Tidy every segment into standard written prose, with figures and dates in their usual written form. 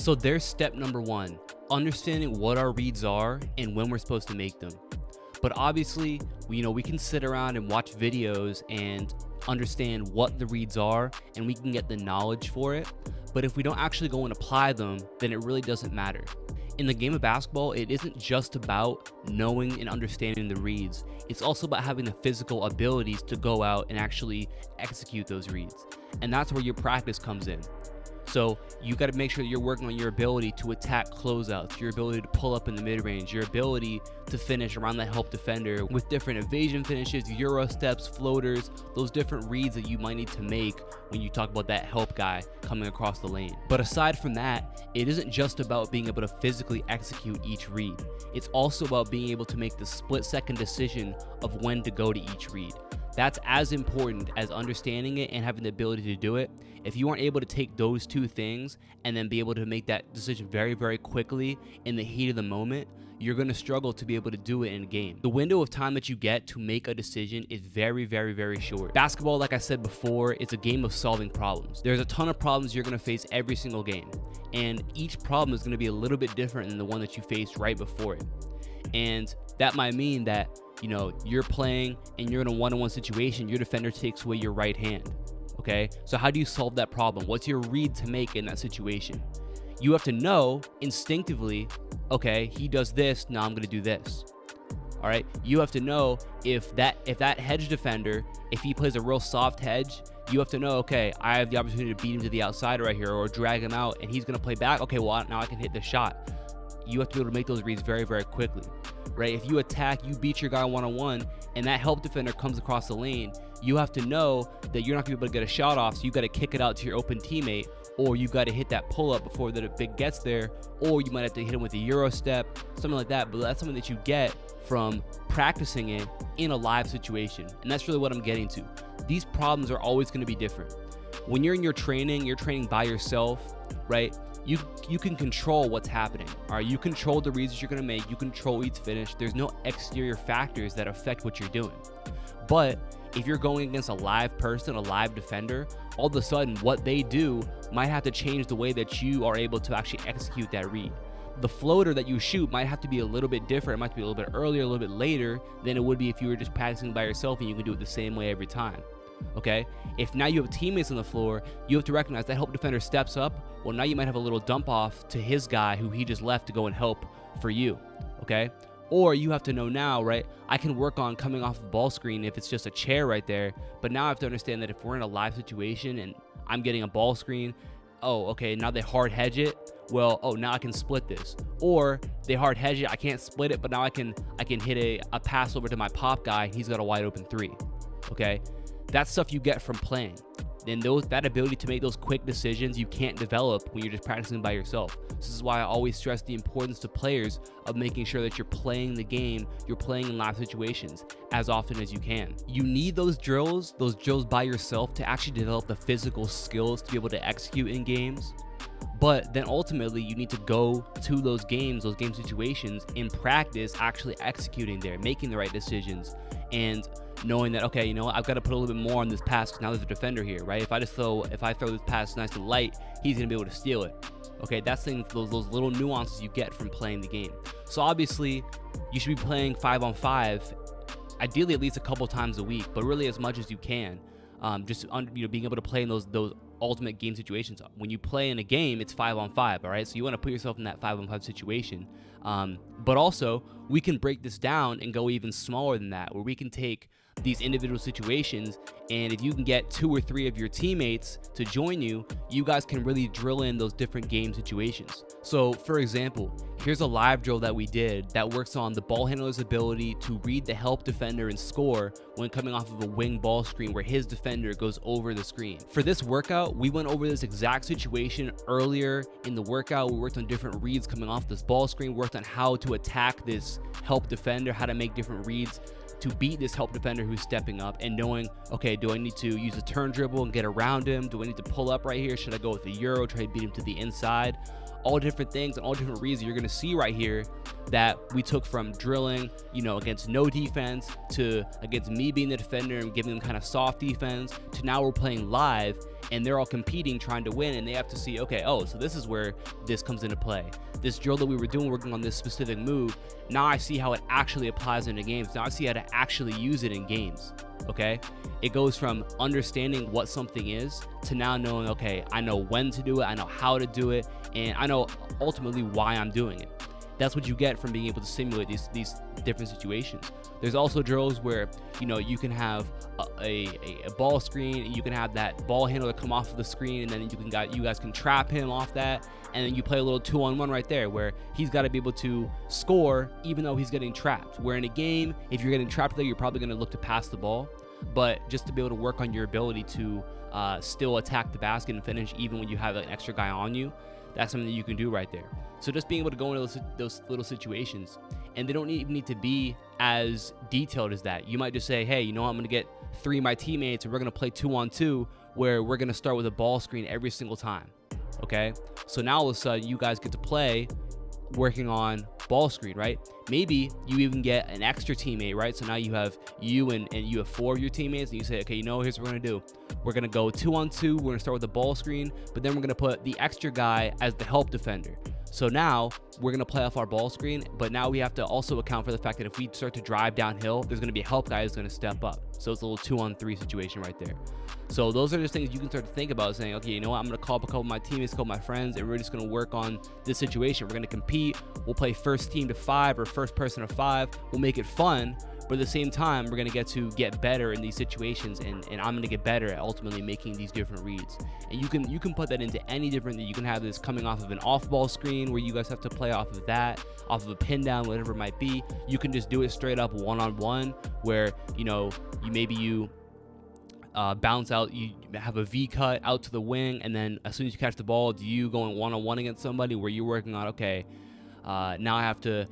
So there's step number one, understanding what our reads are and when we're supposed to make them. But obviously, we can sit around and watch videos and understand what the reads are, and we can get the knowledge for it. But if we don't actually go and apply them, then it really doesn't matter. In the game of basketball, it isn't just about knowing and understanding the reads. It's also about having the physical abilities to go out and actually execute those reads. And that's where your practice comes in. So you got to make sure that you're working on your ability to attack closeouts, your ability to pull up in the mid-range, your ability to finish around that help defender with different evasion finishes, euro steps, floaters, those different reads that you might need to make when you talk about that help guy coming across the lane. But aside from that, it isn't just about being able to physically execute each read. It's also about being able to make the split-second decision of when to go to each read. That's as important as understanding it and having the ability to do it. If you aren't able to take those two things and then be able to make that decision very, very quickly in the heat of the moment, you're going to struggle to be able to do it in a game. The window of time that you get to make a decision is very, very, very short. Basketball, like I said before, it's a game of solving problems. There's a ton of problems you're going to face every single game, and each problem is going to be a little bit different than the one that you faced right before it. And that might mean that you're playing and you're in a one-on-one situation, your defender takes away your right hand. Okay, so how do you solve that problem? What's your read to make in that situation? You have to know instinctively, okay, he does this, now I'm going to do this. All right, you have to know if that hedge defender, if he plays a real soft hedge, you have to know, okay, I have the opportunity to beat him to the outside right here or drag him out and he's going to play back. Okay, well, now I can hit the shot. You have to be able to make those reads very, very quickly, right? If you attack, you beat your guy one-on-one, and that help defender comes across the lane, you have to know that you're not going to be able to get a shot off, so you got to kick it out to your open teammate, or you got to hit that pull-up before the big gets there, or you might have to hit him with a euro step, something like that. But that's something that you get from practicing it in a live situation, and that's really what I'm getting to. These problems are always going to be different. When you're in your training, you're training by yourself, right? You can control what's happening. All right, you control the reads that you're going to make. You control each finish. There's no exterior factors that affect what you're doing. But if you're going against a live person, a live defender, all of a sudden what they do might have to change the way that you are able to actually execute that read. The floater that you shoot might have to be a little bit different. It might be a little bit earlier, a little bit later than it would be if you were just practicing by yourself and you can do it the same way every time. Okay, if now you have teammates on the floor, you have to recognize that help defender steps up. Well, now you might have a little dump off to his guy who he just left to go and help for you. Okay, or you have to know now, right? I can work on coming off the ball screen if it's just a chair right there, but now I have to understand that if we're in a live situation and I'm getting a ball screen, oh, okay, now they hard hedge it. Well, oh, now I can split this. Or they hard hedge it, I can't split it, but now I can hit a pass over to my pop guy. He's got a wide open three. Okay. That's stuff you get from playing. Then that ability to make those quick decisions you can't develop when you're just practicing by yourself. This is why I always stress the importance to players of making sure that you're playing the game, you're playing in live situations as often as you can. You need those drills by yourself to actually develop the physical skills to be able to execute in games. But then ultimately you need to go to those game situations in practice, actually executing there, making the right decisions, and knowing that, okay, I've got to put a little bit more on this pass because now there's a defender here, right? If I throw this pass nice and light, he's going to be able to steal it. Okay, that's those little nuances you get from playing the game. So obviously, you should be playing 5-on-5, ideally at least a couple times a week, but really as much as you can. Being able to play in those ultimate game situations. When you play in a game, it's 5-on-5, all right? So you want to put yourself in that 5-on-5 situation. But also, we can break this down and go even smaller than that, where we can take these individual situations, and if you can get 2 or 3 of your teammates to join you, you guys can really drill in those different game situations. So for example, here's a live drill that we did that works on the ball handler's ability to read the help defender and score when coming off of a wing ball screen where his defender goes over the screen. For this workout, we went over this exact situation earlier in the workout. We worked on different reads coming off this ball screen, worked on how to attack this help defender, how to make different reads to beat this help defender who's stepping up, and knowing, okay, do I need to use a turn dribble and get around him? Do I need to pull up right here? Should I go with the euro, try to beat him to the inside? all different things and all different reasons. You're going to see right here that we took from drilling, against no defense, to against me being the defender and giving them kind of soft defense, to now we're playing live and they're all competing, trying to win, and they have to see, okay, so this is where this comes into play. This drill that we were doing, working on this specific move, now I see how it actually applies into games. Now I see how to actually use it in games, okay? It goes from understanding what something is to now knowing, okay, I know when to do it, I know how to do it, and I know ultimately why I'm doing it. That's what you get from being able to simulate these different situations. There's also drills where, you can have a ball screen, and you can have that ball handler come off of the screen, and then you guys can trap him off that, and then you play a little 2-on-1 right there where he's got to be able to score even though he's getting trapped. Where in a game, if you're getting trapped there, you're probably going to look to pass the ball, but just to be able to work on your ability to still attack the basket and finish even when you have an extra guy on you, that's something that you can do right there. So just being able to go into those little situations, and they don't even need to be as detailed as that. You might just say, hey, I'm going to get 3 of my teammates and we're going to play 2-on-2 where we're going to start with a ball screen every single time. Okay. So now all of a sudden you guys get to play working on ball screen, right? Maybe you even get an extra teammate, right? So now you have you and you have 4 of your teammates, and you say, okay, here's what we're gonna do. We're gonna go 2-on-2. We're gonna start with the ball screen, but then we're gonna put the extra guy as the help defender. So now we're going to play off our ball screen, but now we have to also account for the fact that if we start to drive downhill, there's going to be a help guy who's going to step up. So it's a little 2-on-3 situation right there. So those are just things you can start to think about, saying, okay, I'm going to call up a couple of my teammates, a couple of my friends, and we're just going to work on this situation. We're going to compete. We'll play first team to 5 or first person to 5. We'll make it fun. But at the same time, we're going to get better in these situations, and I'm going to get better at ultimately making these different reads. And you can put that into any different thing. You can have this coming off of an off-ball screen where you guys have to play off of that, off of a pin down, whatever it might be. You can just do it straight up one-on-one where, you bounce out, you have a V cut out to the wing, and then as soon as you catch the ball, do you going one-on-one against somebody where you're working on, okay, now I have to,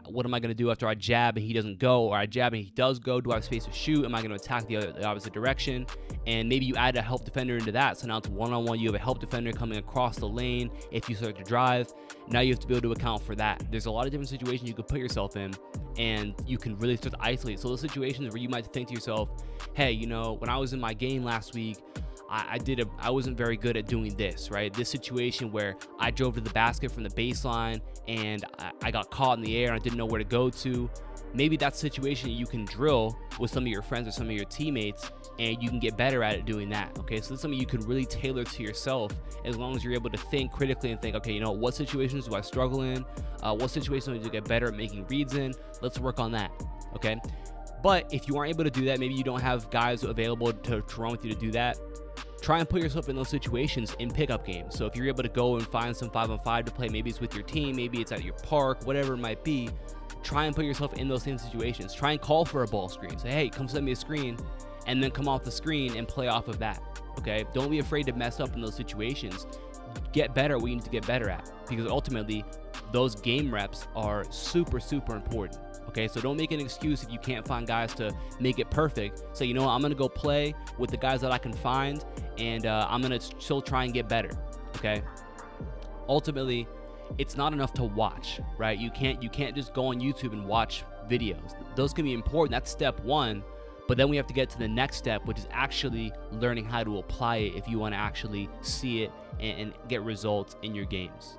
what am I going to do after I jab and he doesn't go, or I jab and he does go? Do I have space to shoot? Am I going to attack the opposite direction? And maybe you add a help defender into that. So now it's one-on-one. You have a help defender coming across the lane. If you start to drive, now you have to be able to account for that. There's a lot of different situations you could put yourself in, and you can really start to isolate. So those situations where you might think to yourself, hey, when I was in my game last week, I wasn't very good at doing this, right? This situation where I drove to the basket from the baseline and I got caught in the air and I didn't know where to go to. Maybe that's a situation you can drill with some of your friends or some of your teammates, and you can get better at it doing that. Okay, so that's something you can really tailor to yourself, as long as you're able to think critically and think, okay, what situations do I struggle in? What situations do I need to get better at making reads in? Let's work on that. Okay, but if you aren't able to do that, maybe you don't have guys available to run with you to do that, try and put yourself in those situations in pickup games. So if you're able to go and find some 5-on-5 to play, maybe it's with your team, maybe it's at your park, whatever it might be, try and put yourself in those same situations. Try and call for a ball screen. Say, hey, come send me a screen, and then come off the screen and play off of that. Okay, don't be afraid to mess up in those situations. Get better at what you need to get better at, because ultimately those game reps are super, super important. Okay, so don't make an excuse if you can't find guys to make it perfect. So I'm going to go play with the guys that I can find, and I'm going to still try and get better. Okay, ultimately, it's not enough to watch, right? You can't just go on YouTube and watch videos. Those can be important. That's step one. But then we have to get to the next step, which is actually learning how to apply it if you want to actually see it and get results in your games.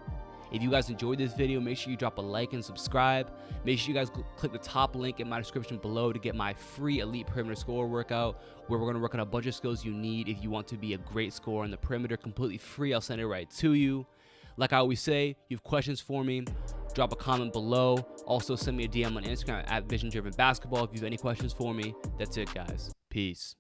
If you guys enjoyed this video, make sure you drop a like and subscribe. Make sure you guys click the top link in my description below to get my free Elite Perimeter Scorer workout, where we're going to work on a bunch of skills you need if you want to be a great scorer on the perimeter, completely free. I'll send it right to you. Like I always say, you have questions for me, drop a comment below. Also, send me a DM on Instagram at VisionDrivenBasketball if you have any questions for me. That's it, guys. Peace.